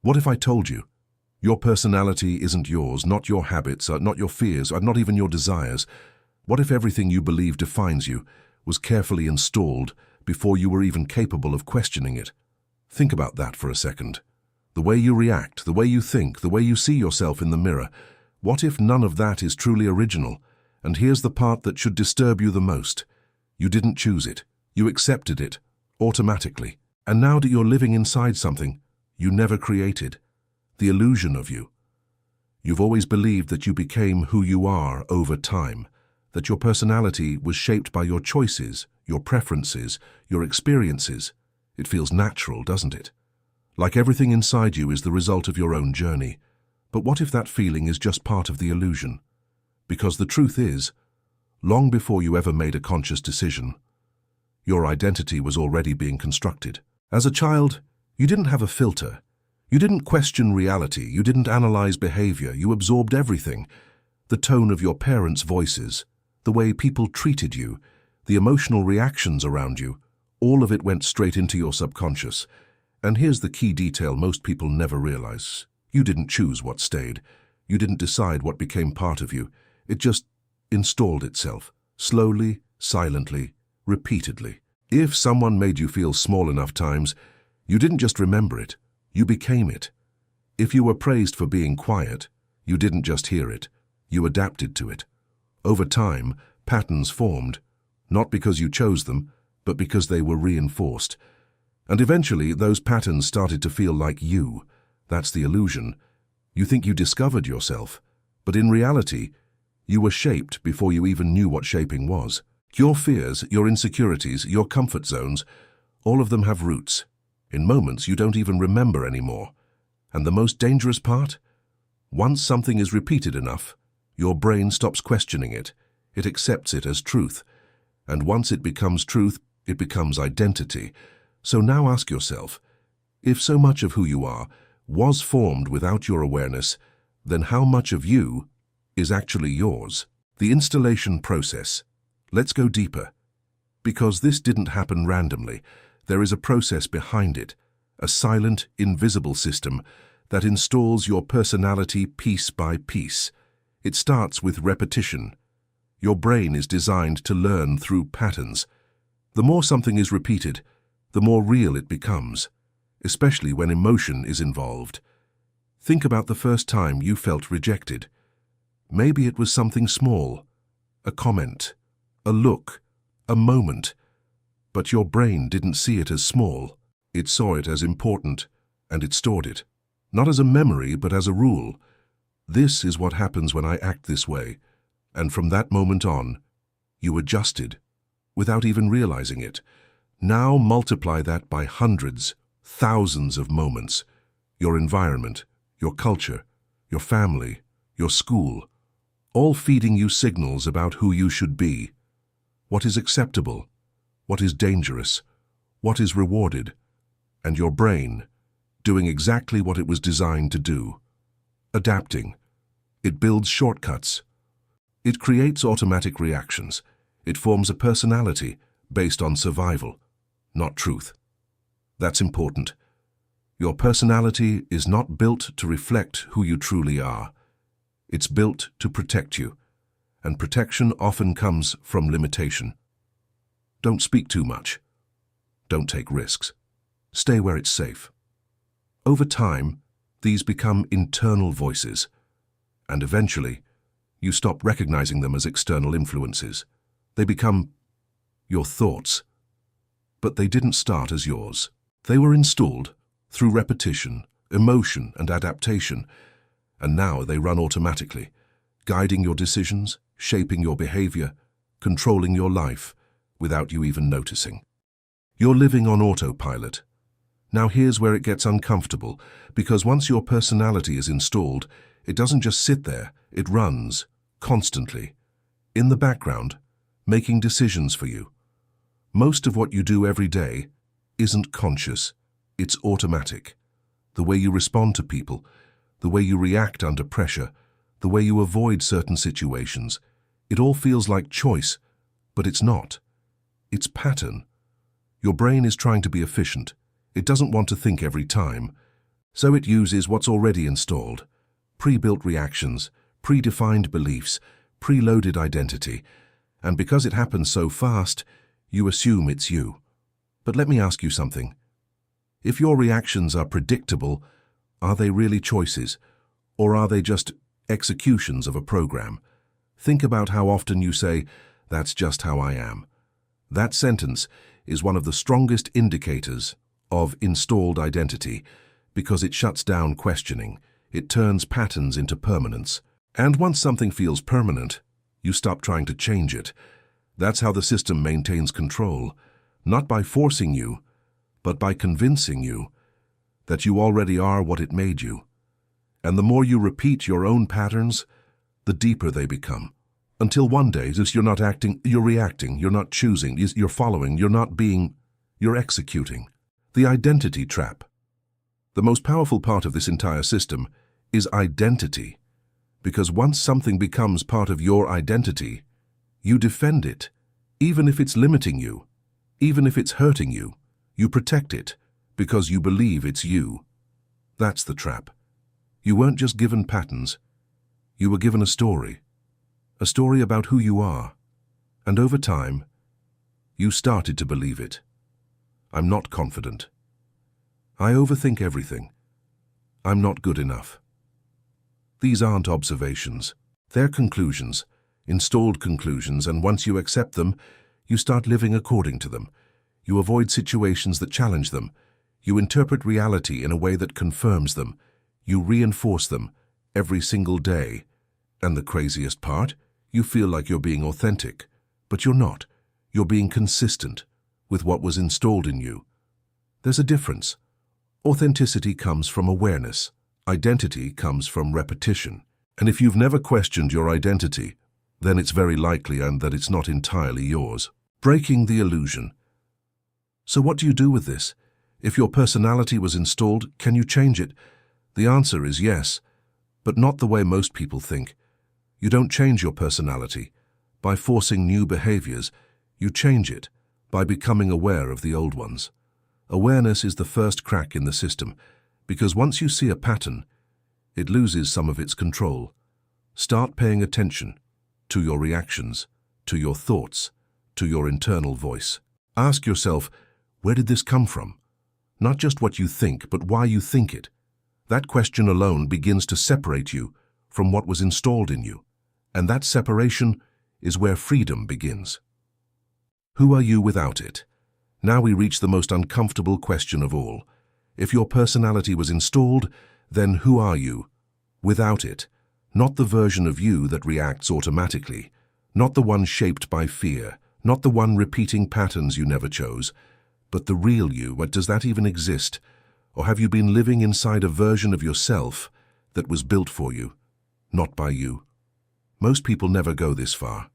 What if I told you, your personality isn't yours, not your habits, not your fears, not even your desires? What if everything you believe defines you was carefully installed before you were even capable of questioning it? Think about that for a second. The way you react, the way you think, the way you see yourself in the mirror. What if none of that is truly original? And here's the part that should disturb you the most. You didn't choose it. You accepted it, automatically. And now that you're living inside something you never created, the illusion of you. You've always believed that you became who you are over time, that your personality was shaped by your choices, your preferences, your experiences. It feels natural, doesn't it? Like everything inside you is the result of your own journey. But what if that feeling is just part of the illusion? Because the truth is, long before you ever made a conscious decision, your identity was already being constructed. As a child, you didn't have a filter. You didn't question reality. You didn't analyze behavior. You absorbed everything. The tone of your parents' voices, the way people treated you, the emotional reactions around you, all of it went straight into your subconscious. And here's the key detail most people never realize. You didn't choose what stayed. You didn't decide what became part of you. It just installed itself, slowly, silently, repeatedly. If someone made you feel small enough times, you didn't just remember it, you became it. If you were praised for being quiet, you didn't just hear it, you adapted to it. Over time, patterns formed, not because you chose them, but because they were reinforced. And eventually, those patterns started to feel like you. That's the illusion. You think you discovered yourself, but in reality, you were shaped before you even knew what shaping was. Your fears, your insecurities, your comfort zones, all of them have roots. In moments you don't even remember anymore. And the most dangerous part? Once something is repeated enough, your brain stops questioning it. It accepts it as truth. And once it becomes truth, it becomes identity. So now ask yourself, if so much of who you are was formed without your awareness, then how much of you is actually yours? The installation process. Let's go deeper. Because this didn't happen randomly. There is a process behind it, a silent, invisible system that installs your personality piece by piece. It starts with repetition. Your brain is designed to learn through patterns. The more something is repeated, the more real it becomes, especially when emotion is involved. Think about the first time you felt rejected. Maybe it was something small, a comment, a look, a moment. But your brain didn't see it as small. It saw it as important, and it stored it. Not as a memory, but as a rule. This is what happens when I act this way. And from that moment on, you adjusted, without even realizing it. Now multiply that by hundreds, thousands of moments. Your environment, your culture, your family, your school, all feeding you signals about who you should be. What is acceptable? What is dangerous? What is rewarded? And your brain, doing exactly what it was designed to do. Adapting. It builds shortcuts. It creates automatic reactions. It forms a personality based on survival, not truth. That's important. Your personality is not built to reflect who you truly are. It's built to protect you, and protection often comes from limitation. Don't speak too much. Don't take risks. Stay where it's safe. Over time, these become internal voices, and eventually, you stop recognizing them as external influences. They become your thoughts. But they didn't start as yours. They were installed through repetition, emotion, and adaptation, and now they run automatically, guiding your decisions, shaping your behavior, controlling your life, without you even noticing. You're living on autopilot. Now here's where it gets uncomfortable, because once your personality is installed, it doesn't just sit there, it runs, constantly, in the background, making decisions for you. Most of what you do every day isn't conscious, it's automatic. The way you respond to people, the way you react under pressure, the way you avoid certain situations, it all feels like choice, but it's not. It's pattern. Your brain is trying to be efficient. It doesn't want to think every time. So it uses what's already installed: pre-built reactions, predefined beliefs, preloaded identity. And because it happens so fast, you assume it's you. But let me ask you something. If your reactions are predictable, are they really choices? Or are they just executions of a program? Think about how often you say, "That's just how I am." That sentence is one of the strongest indicators of installed identity, because it shuts down questioning. It turns patterns into permanence. And once something feels permanent, you stop trying to change it. That's how the system maintains control, not by forcing you, but by convincing you that you already are what it made you. And the more you repeat your own patterns, the deeper they become. Until one day, you're not acting, you're reacting, you're not choosing, you're following, you're not being, you're executing. The identity trap. The most powerful part of this entire system is identity, because once something becomes part of your identity, you defend it. Even if it's limiting you, even if it's hurting you, you protect it because you believe it's you. That's the trap. You weren't just given patterns, you were given a story about who you are. And over time, you started to believe it. I'm not confident. I overthink everything. I'm not good enough. These aren't observations. They're conclusions, installed conclusions, and once you accept them, you start living according to them. You avoid situations that challenge them. You interpret reality in a way that confirms them. You reinforce them every single day. And the craziest part? You feel like you're being authentic, but you're not. You're being consistent with what was installed in you. There's a difference. Authenticity comes from awareness. Identity comes from repetition. And if you've never questioned your identity, then it's very likely that it's not entirely yours. Breaking the illusion. So what do you do with this? If your personality was installed, can you change it? The answer is yes, but not the way most people think. You don't change your personality by forcing new behaviors. You change it by becoming aware of the old ones. Awareness is the first crack in the system, because once you see a pattern, it loses some of its control. Start paying attention to your reactions, to your thoughts, to your internal voice. Ask yourself, where did this come from? Not just what you think, but why you think it. That question alone begins to separate you from what was installed in you. And that separation is where freedom begins. Who are you without it? Now we reach the most uncomfortable question of all. If your personality was installed, then who are you without it? Not the version of you that reacts automatically, not the one shaped by fear, not the one repeating patterns you never chose, but the real you. What does that even exist? Or have you been living inside a version of yourself that was built for you, not by you? Most people never go this far.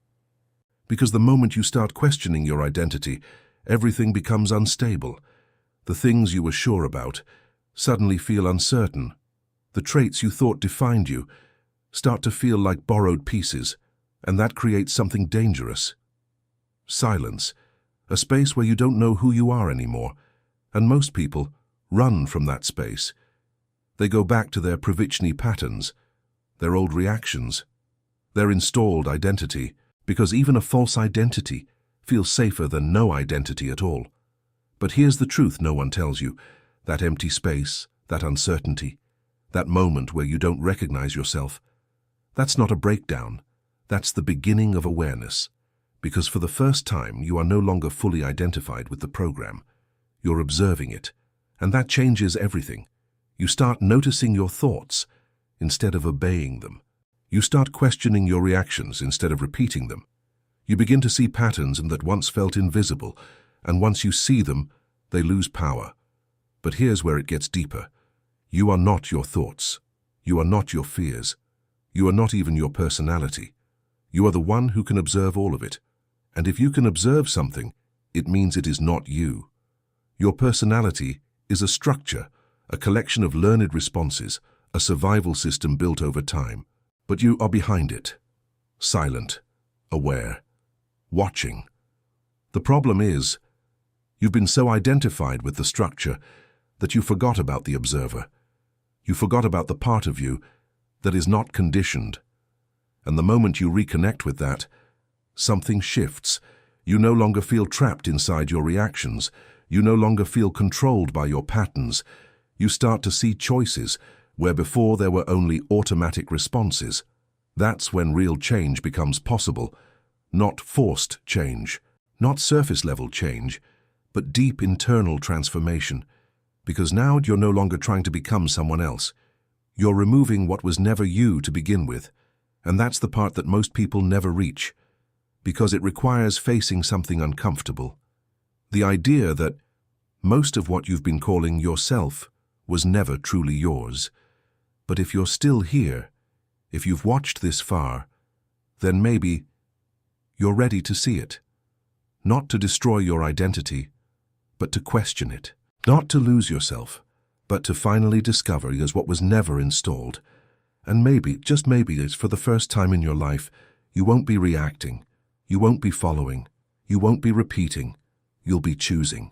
Because the moment you start questioning your identity, everything becomes unstable. The things you were sure about suddenly feel uncertain. The traits you thought defined you start to feel like borrowed pieces, and that creates something dangerous. Silence, a space where you don't know who you are anymore, and most people run from that space. They go back to their Pravichnyi patterns, their old reactions, their installed identity, because even a false identity feels safer than no identity at all. But here's the truth no one tells you: that empty space, that uncertainty, that moment where you don't recognize yourself, that's not a breakdown, that's the beginning of awareness. Because for the first time, you are no longer fully identified with the program. You're observing it, and that changes everything. You start noticing your thoughts instead of obeying them. You start questioning your reactions instead of repeating them. You begin to see patterns that once felt invisible, and once you see them, they lose power. But here's where it gets deeper. You are not your thoughts. You are not your fears. You are not even your personality. You are the one who can observe all of it. And if you can observe something, it means it is not you. Your personality is a structure, a collection of learned responses, a survival system built over time. But you are behind it, silent, aware, watching. The problem is, you've been so identified with the structure that you forgot about the observer. You forgot about the part of you that is not conditioned. And the moment you reconnect with that, something shifts. You no longer feel trapped inside your reactions. You no longer feel controlled by your patterns. You start to see choices where before there were only automatic responses. That's when real change becomes possible. Not forced change, not surface-level change, but deep internal transformation. Because now you're no longer trying to become someone else. You're removing what was never you to begin with. And that's the part that most people never reach, because it requires facing something uncomfortable. The idea that most of what you've been calling yourself was never truly yours. But if you're still here, if you've watched this far, then maybe you're ready to see it. Not to destroy your identity, but to question it. Not to lose yourself, but to finally discover it as what was never installed. And maybe, just maybe, it's for the first time in your life, you won't be reacting, you won't be following, you won't be repeating, you'll be choosing.